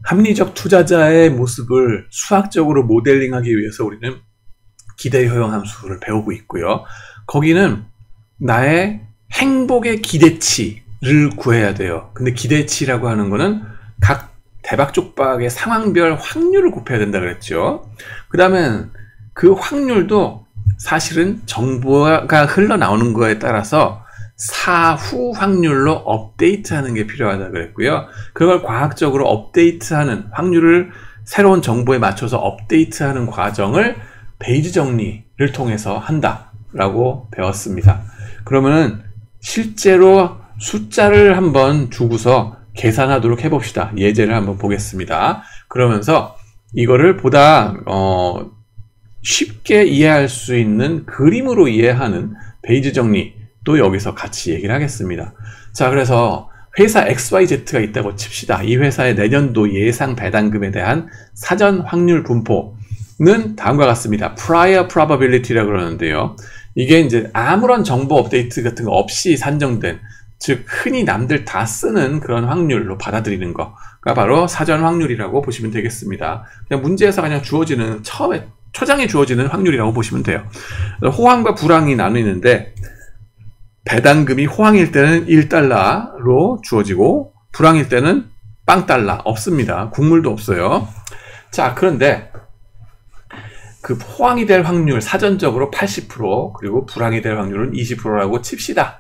합리적 투자자의 모습을 수학적으로 모델링하기 위해서 우리는 기대 효용 함수를 배우고 있고요. 거기는 나의 행복의 기대치를 구해야 돼요. 근데 기대치라고 하는 거는 각 대박족박의 상황별 확률을 곱해야 된다 그랬죠. 그 다음에 그 확률도 사실은 정보가 흘러나오는 거에 따라서 사후 확률로 업데이트하는 게 필요하다 그랬고요. 그걸 과학적으로 업데이트하는 확률을 새로운 정보에 맞춰서 업데이트하는 과정을 베이지 정리를 통해서 한다라고 배웠습니다. 그러면은 실제로 숫자를 한번 주고서 계산하도록 해봅시다. 예제를 한번 보겠습니다. 그러면서 이거를 보다 쉽게 이해할 수 있는 그림으로 이해하는 베이지 정리도 여기서 같이 얘기를 하겠습니다. 자, 그래서 회사 XYZ가 있다고 칩시다. 이 회사의 내년도 예상 배당금에 대한 사전 확률 분포는 다음과 같습니다. Prior probability라고 그러는데요. 이게 이제 아무런 정보 업데이트 같은 거 없이 산정된, 즉 흔히 남들 다 쓰는 그런 확률로 받아들이는 거가 바로 사전 확률이라고 보시면 되겠습니다. 그냥 문제에서 그냥 주어지는 처음에 초장에 주어지는 확률이라고 보시면 돼요. 호황과 불황이 나뉘는데 배당금이 호황일 때는 1달러로 주어지고 불황일 때는 빵달러 없습니다. 국물도 없어요. 자, 그런데 그 호황이 될 확률 사전적으로 80% 그리고 불황이 될 확률은 20%라고 칩시다.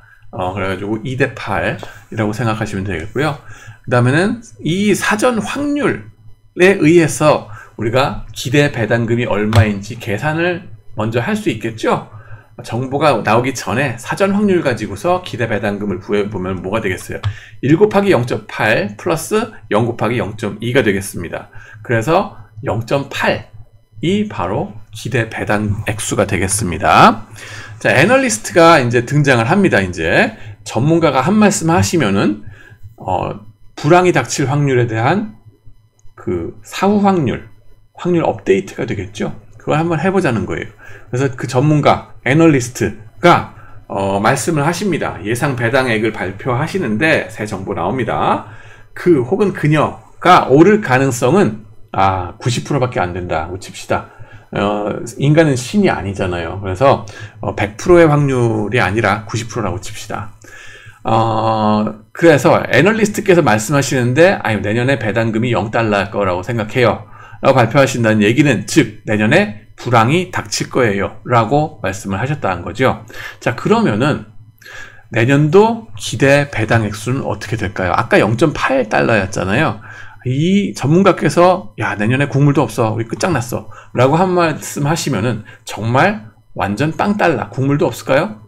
그래가지고 2대 8이라고 생각하시면 되겠고요. 그 다음에는 이 사전 확률에 의해서 우리가 기대 배당금이 얼마인지 계산을 먼저 할 수 있겠죠? 정보가 나오기 전에 사전 확률 가지고서 기대 배당금을 구해보면 뭐가 되겠어요? 1 곱하기 0.8 플러스 0 곱하기 0.2가 되겠습니다. 그래서 0.8이 바로 기대 배당 액수가 되겠습니다. 자, 애널리스트가 이제 등장을 합니다. 이제 전문가가 한 말씀 하시면은 불황이 닥칠 확률에 대한 그 사후 확률 업데이트가 되겠죠. 그걸 한번 해보자는 거예요. 그래서 그 전문가 애널리스트가 말씀을 하십니다. 예상 배당액을 발표하시는데 새 정보 나옵니다. 그 혹은 그녀가 오를 가능성은 90%밖에 안 된다고 칩시다. 인간은 신이 아니잖아요. 그래서 100%의 확률이 아니라 90%라고 칩시다. 그래서 애널리스트께서 말씀하시는데 내년에 배당금이 0달러일 거라고 생각해요 라고 발표하신다는 얘기는 즉 내년에 불황이 닥칠 거예요 라고 말씀을 하셨다는 거죠. 자, 그러면은 내년도 기대 배당 액수는 어떻게 될까요? 아까 0.8달러였잖아요. 이 전문가께서 내년에 국물도 없어, 우리 끝장났어 라고 한 말씀 하시면은 정말 완전 빵달러, 국물도 없을까요?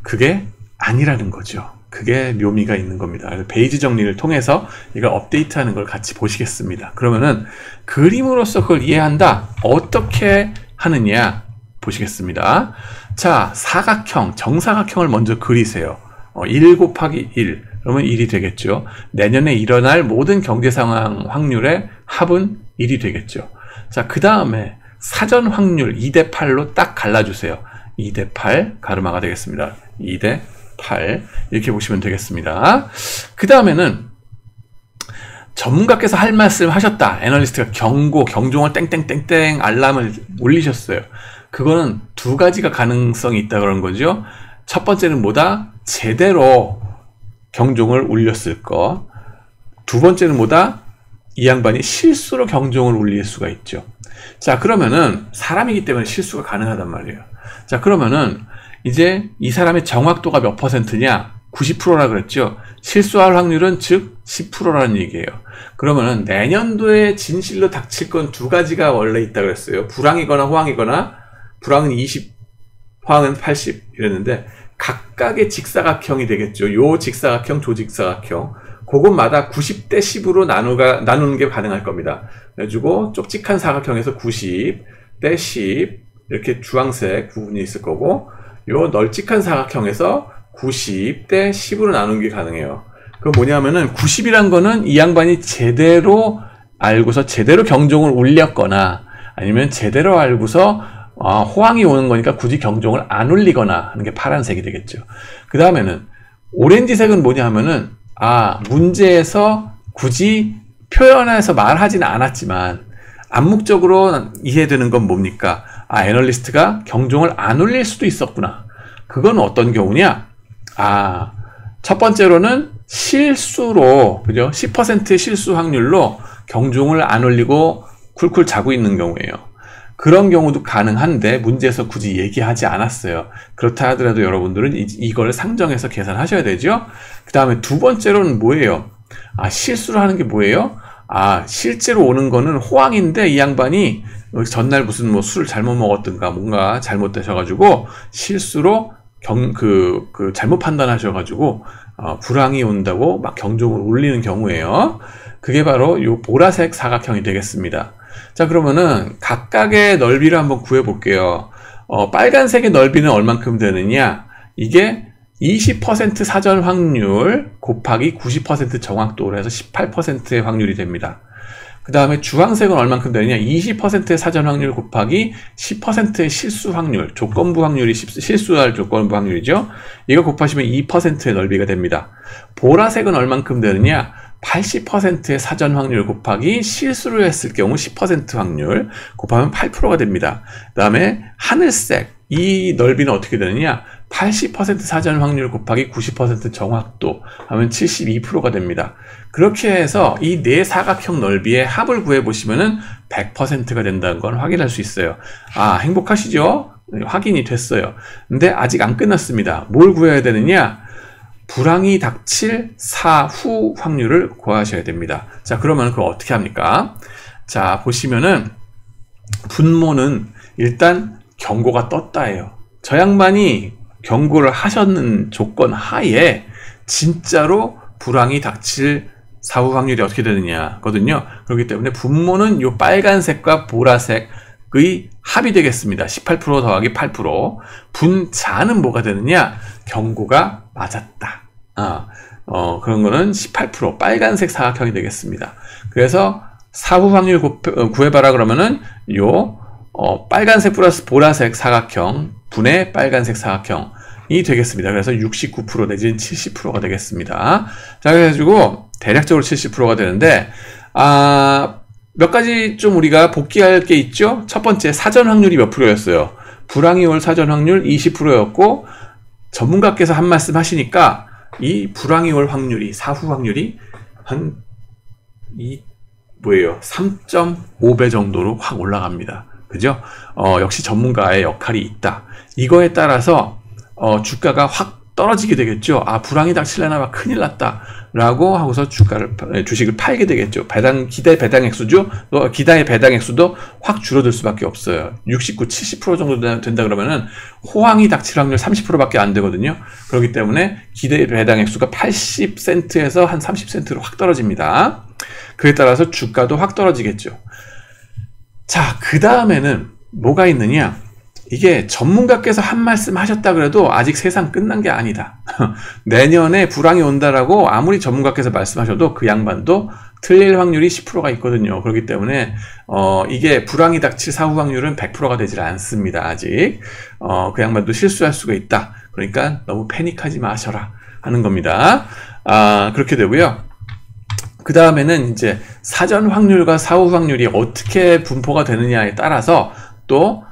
그게 아니라는 거죠. 그게 묘미가 있는 겁니다. 베이지 정리를 통해서 이걸 업데이트하는 걸 같이 보시겠습니다. 그러면은 그림으로서 그걸 이해한다. 어떻게 하느냐 보시겠습니다. 자, 사각형, 정사각형을 먼저 그리세요. 1 곱하기 1 그러면 1이 되겠죠. 내년에 일어날 모든 경제 상황 확률의 합은 1이 되겠죠. 자, 그 다음에 사전 확률 2대 8로 딱 갈라주세요. 2대 8 가르마가 되겠습니다. 2대 8 이렇게 보시면 되겠습니다. 그 다음에는 전문가께서 할 말씀 하셨다. 애널리스트가 경종을 땡땡땡땡 알람을 울리셨어요. 그거는 두 가지가 가능성이 있다 그런 거죠. 첫 번째는 뭐다? 제대로 경종을 울렸을 것. 두 번째는 뭐다? 이 양반이 실수로 경종을 울릴 수가 있죠. 자, 그러면은 사람이기 때문에 실수가 가능하단 말이에요. 자, 그러면은 이제 이 사람의 정확도가 몇 %냐? 90%라 그랬죠. 실수할 확률은 즉 10%라는 얘기예요. 그러면은 내년도에 진실로 닥칠 건 두 가지가 원래 있다 그랬어요. 불황이거나 호황이거나, 불황은 20, 호황은 80 이랬는데 각각의 직사각형이 되겠죠. 요 직사각형, 조 직사각형. 그것마다 90대 10으로 나누는 게 가능할 겁니다. 그래가지고 쪽직한 사각형에서 90대 10 이렇게 주황색 부분이 있을 거고, 요 널찍한 사각형에서 90대 10으로 나누는 게 가능해요. 그건 뭐냐면은 90이란 거는 이 양반이 제대로 알고서 제대로 경종을 울렸거나 아니면 제대로 알고서 호황이 오는 거니까 굳이 경종을 안 울리거나 하는 게 파란색이 되겠죠. 그 다음에는 오렌지색은 뭐냐 하면은 문제에서 굳이 표현해서 말하지는 않았지만 암묵적으로 이해되는 건 뭡니까? 아, 애널리스트가 경종을 안 울릴 수도 있었구나. 그건 어떤 경우냐? 아, 첫 번째로는 실수로, 그죠? 10%의 실수 확률로 경종을 안 울리고 쿨쿨 자고 있는 경우예요. 그런 경우도 가능한데 문제에서 굳이 얘기하지 않았어요. 그렇다 하더라도 여러분들은 이걸 상정해서 계산하셔야 되죠. 그 다음에 두 번째로는 뭐예요? 아, 실수를 하는 게 뭐예요? 아, 실제로 오는 거는 호황인데 이 양반이 전날 무슨 뭐 술을 잘못 먹었든가 뭔가 잘못되셔가지고 실수로 잘못 판단하셔가지고 불황이 온다고 막 경종을 울리는 경우예요. 그게 바로 요 보라색 사각형이 되겠습니다. 자, 그러면은 각각의 너비를 한번 구해 볼게요. 빨간색의 넓이는 얼만큼 되느냐? 이게 20% 사전 확률 곱하기 90% 정확도로 해서 18%의 확률이 됩니다. 그 다음에 주황색은 얼만큼 되느냐? 20%의 사전 확률 곱하기 10%의 실수 확률, 조건부 확률이 실수할 조건부 확률이죠. 이거 곱하시면 2%의 넓이가 됩니다. 보라색은 얼만큼 되느냐? 80%의 사전 확률 곱하기 실수를 했을 경우 10% 확률 곱하면 8%가 됩니다. 그 다음에 하늘색, 이 넓이는 어떻게 되느냐? 80% 사전 확률 곱하기 90% 정확도 하면 72%가 됩니다. 그렇게 해서 이 네 사각형 넓이의 합을 구해보시면은 100%가 된다는 건 확인할 수 있어요. 아, 행복하시죠? 확인이 됐어요. 근데 아직 안 끝났습니다. 뭘 구해야 되느냐? 불황이 닥칠 사후 확률을 구하셔야 됩니다. 자, 그러면 그거 어떻게 합니까? 자, 보시면은 분모는 일단 경고가 떴다예요. 저 양반이 경고를 하셨는 조건 하에 진짜로 불황이 닥칠 사후 확률이 어떻게 되느냐 거든요. 그렇기 때문에 분모는 요 빨간색과 보라색의 합이 되겠습니다. 18% 더하기 8%. 분자는 뭐가 되느냐? 경고가 맞았다. 그런 거는 18% 빨간색 사각형이 되겠습니다. 그래서 사후 확률 구해봐라 그러면은 요 빨간색 플러스 보라색 사각형 분의 빨간색 사각형이 되겠습니다. 그래서 69% 내지는 70%가 되겠습니다. 자, 그래가지고 대략적으로 70%가 되는데 몇 가지 좀 우리가 복귀할 게 있죠. 첫 번째, 사전 확률이 몇 프로였어요? 불황이 올 사전 확률 20%였고 전문가께서 한 말씀 하시니까 이 불황이 올 확률이, 사후 확률이 한 3.5배 정도로 확 올라갑니다. 그죠? 역시 전문가의 역할이 있다. 이거에 따라서 주가가 확 떨어지게 되겠죠. 아, 불황이 닥치려나 봐, 큰일 났다 라고 하고서 주식을 팔게 되겠죠. 기대 배당 액수죠. 기다의 배당 액수도 확 줄어들 수밖에 없어요. 69, 70% 정도 된다 그러면은 호황이 닥칠 확률 30%밖에 안 되거든요. 그렇기 때문에 기대 배당 액수가 80센트에서 한 30센트로 확 떨어집니다. 그에 따라서 주가도 확 떨어지겠죠. 자, 그 다음에는 뭐가 있느냐? 이게 전문가께서 한 말씀 하셨다 그래도 아직 세상 끝난 게 아니다. 내년에 불황이 온다라고 아무리 전문가께서 말씀하셔도 그 양반도 틀릴 확률이 10%가 있거든요. 그렇기 때문에 이게 불황이 닥칠 사후 확률은 100%가 되질 않습니다. 아직. 그 양반도 실수할 수가 있다. 그러니까 너무 패닉하지 마셔라 하는 겁니다. 그렇게 되고요. 그 다음에는 이제 사전 확률과 사후 확률이 어떻게 분포가 되느냐에 따라서 또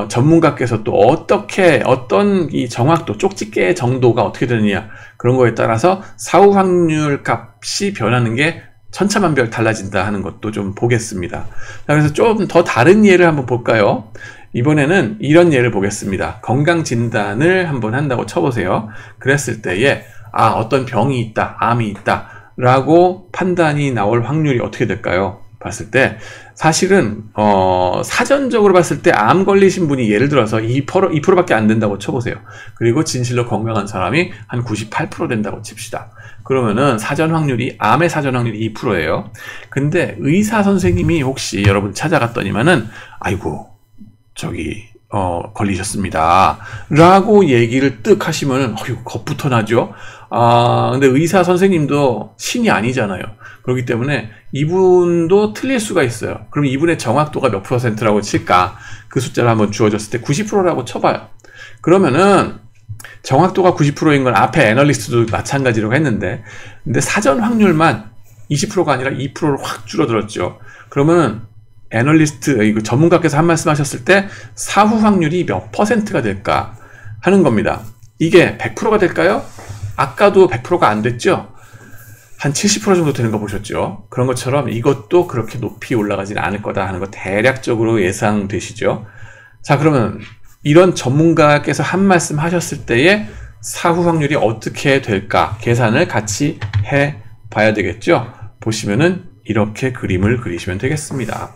전문가께서 또 어떤 이 정확도, 쪽집게 정도가 어떻게 되느냐 그런 거에 따라서 사후 확률 값이 변하는 게 천차만별 달라진다 하는 것도 좀 보겠습니다. 자, 그래서 좀 더 다른 예를 한번 볼까요? 이번에는 이런 예를 보겠습니다. 건강진단을 한번 한다고 쳐보세요. 그랬을 때에 어떤 병이 있다, 암이 있다 라고 판단이 나올 확률이 어떻게 될까요? 봤을 때 사실은 사전적으로 봤을 때 암 걸리신 분이 예를 들어서 2%밖에 안 된다고 쳐보세요. 그리고 진실로 건강한 사람이 한 98% 된다고 칩시다. 그러면은 암의 사전 확률이 2%예요. 근데 의사 선생님이 혹시 여러분 찾아갔더니만은 아이고 걸리셨습니다 라고 얘기를 뜩 하시면은 겁부터 나죠. 근데 의사 선생님도 신이 아니잖아요. 그렇기 때문에 이분도 틀릴 수가 있어요. 그럼 이분의 정확도가 몇 %라고 칠까? 그 숫자를 한번 주어졌을 때 90%라고 쳐봐요. 그러면은 정확도가 90%인 건 앞에 애널리스트도 마찬가지로 했는데, 근데 사전 확률만 20%가 아니라 2%로 확 줄어들었죠. 그러면은 애널리스트, 이거 전문가께서 한 말씀 하셨을 때 사후 확률이 몇 퍼센트가 될까 하는 겁니다. 이게 100%가 될까요? 아까도 100%가 안 됐죠? 한 70% 정도 되는 거 보셨죠? 그런 것처럼 이것도 그렇게 높이 올라가지는 않을 거다 하는 거 대략적으로 예상되시죠? 자, 그러면 이런 전문가께서 한 말씀 하셨을 때에 사후 확률이 어떻게 될까 계산을 같이 해 봐야 되겠죠? 보시면은 이렇게 그림을 그리시면 되겠습니다.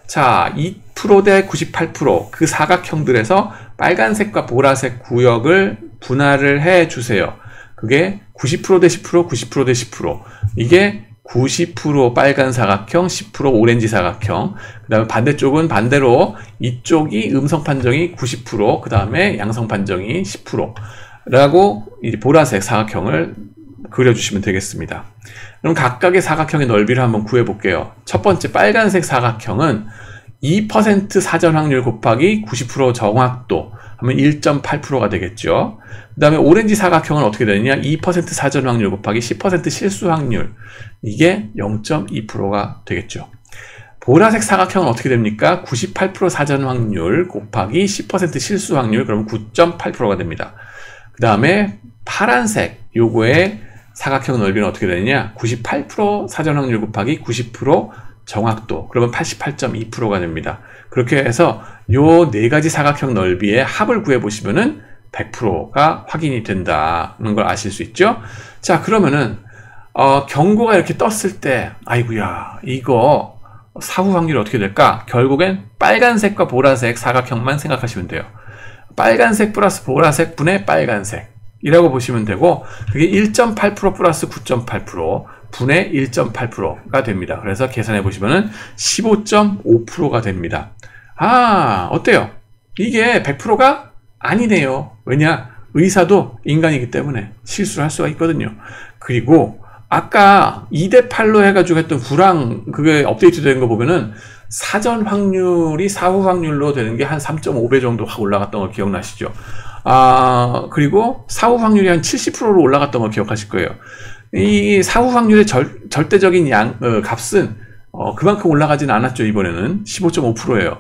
자, 2% 대 98%, 그 사각형들에서 빨간색과 보라색 구역을 분할을 해 주세요. 그게 90% 대 10%, 90% 대 10%. 이게 90% 빨간 사각형, 10% 오렌지 사각형. 그 다음에 반대쪽은 반대로 이쪽이 음성 판정이 90%, 그 다음에 양성 판정이 10%. 라고 이제 보라색 사각형을 그려주시면 되겠습니다. 그럼 각각의 사각형의 넓이를 한번 구해볼게요. 첫 번째 빨간색 사각형은 2% 사전 확률 곱하기 90% 정확도 하면 1.8%가 되겠죠. 그 다음에 오렌지 사각형은 어떻게 되느냐? 2% 사전 확률 곱하기 10% 실수 확률, 이게 0.2%가 되겠죠. 보라색 사각형은 어떻게 됩니까? 98% 사전 확률 곱하기 10% 실수 확률, 그럼 9.8%가 됩니다. 그 다음에 파란색 요거의 사각형 넓이는 어떻게 되느냐? 98% 사전 확률 곱하기 90% 정확도, 그러면 88.2%가 됩니다. 그렇게 해서 요 네 가지 사각형 넓이의 합을 구해 보시면은 100%가 확인이 된다는 걸 아실 수 있죠. 자, 그러면은 경고가 이렇게 떴을 때 아이고야 이거 사후 확률이 어떻게 될까? 결국엔 빨간색과 보라색 사각형만 생각하시면 돼요. 빨간색 플러스 보라색 분의 빨간색 이라고 보시면 되고, 그게 1.8% 플러스 9.8% 분의 1.8%가 됩니다. 그래서 계산해 보시면은 15.5%가 됩니다. 아, 어때요? 이게 100%가 아니네요. 왜냐? 의사도 인간이기 때문에 실수를 할 수가 있거든요. 그리고 아까 2대8로 해가지고 했던 구랑 그게 업데이트 된 거 보면은 사전 확률이 사후 확률로 되는 게 한 3.5배 정도 확 올라갔던 거 기억나시죠? 그리고 사후 확률이 한 70%로 올라갔던 거 기억하실 거예요. 이 사후 확률의 절대적인 값은 그만큼 올라가진 않았죠. 이번에는 15.5%예요.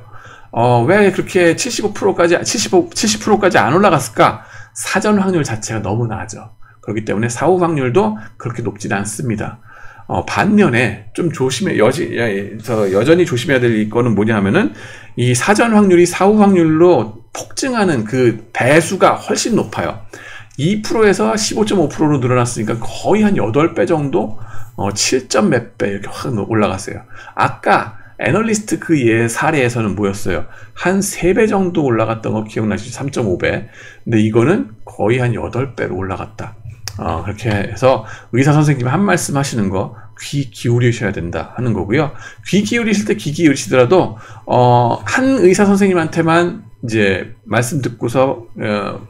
왜 그렇게 70%까지 안 올라갔을까? 사전 확률 자체가 너무 낮아. 그렇기 때문에 사후 확률도 그렇게 높진 않습니다. 반면에 좀 여전히 조심해야 될 거는 뭐냐 하면은 이 사전 확률이 사후 확률로 폭증하는 그 배수가 훨씬 높아요. 2%에서 15.5%로 늘어났으니까 거의 한 8배 정도? 7점 몇 배 이렇게 확 올라갔어요. 아까 애널리스트 그 사례에서는 뭐였어요? 한 3배 정도 올라갔던 거 기억나시죠? 3.5배. 근데 이거는 거의 한 8배로 올라갔다. 그렇게 해서 의사 선생님이 한 말씀 하시는 거 귀 기울이셔야 된다 하는 거고요. 귀 기울이실 때 귀 기울이시더라도 한 의사 선생님한테만 이제 말씀 듣고서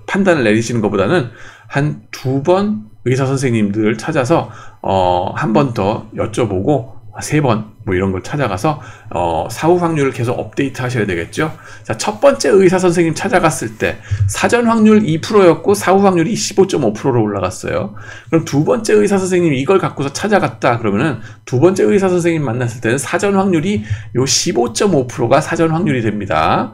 판단을 내리시는 것보다는 한 2번 의사 선생님들을 찾아서 한 번 더 여쭤보고 3번 뭐 이런 걸 찾아가서 사후 확률을 계속 업데이트 하셔야 되겠죠. 자, 첫 번째 의사 선생님 찾아갔을 때 사전 확률 2%였고 사후 확률이 15.5%로 올라갔어요. 그럼 두 번째 의사 선생님 이걸 갖고서 찾아갔다 그러면은 두 번째 의사 선생님 만났을 때는 사전 확률이 요 15.5%가 사전 확률이 됩니다.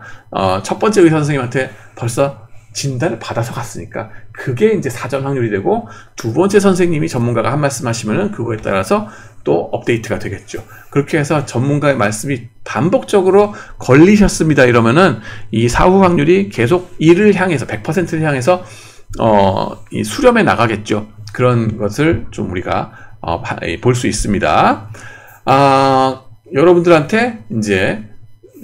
첫 번째 의사 선생님한테 벌써 진단을 받아서 갔으니까 그게 이제 사전 확률이 되고, 두 번째 선생님이 전문가가 한 말씀 하시면은 그거에 따라서 또 업데이트가 되겠죠. 그렇게 해서 전문가의 말씀이 반복적으로 걸리셨습니다 이러면은 이 사후 확률이 계속 1을 향해서 100%를 향해서 이 수렴해 나가겠죠. 그런 것을 좀 우리가 볼 수 있습니다. 여러분들한테 이제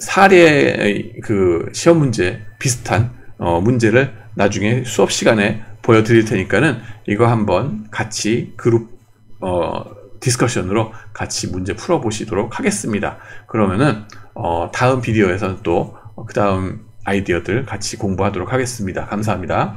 사례 그 시험 문제 비슷한 문제를 나중에 수업 시간에 보여드릴 테니까는 이거 한번 같이 그룹 디스커션으로 같이 문제 풀어보시도록 하겠습니다. 그러면은 다음 비디오에서는 또 그 다음 아이디어들 같이 공부하도록 하겠습니다. 감사합니다.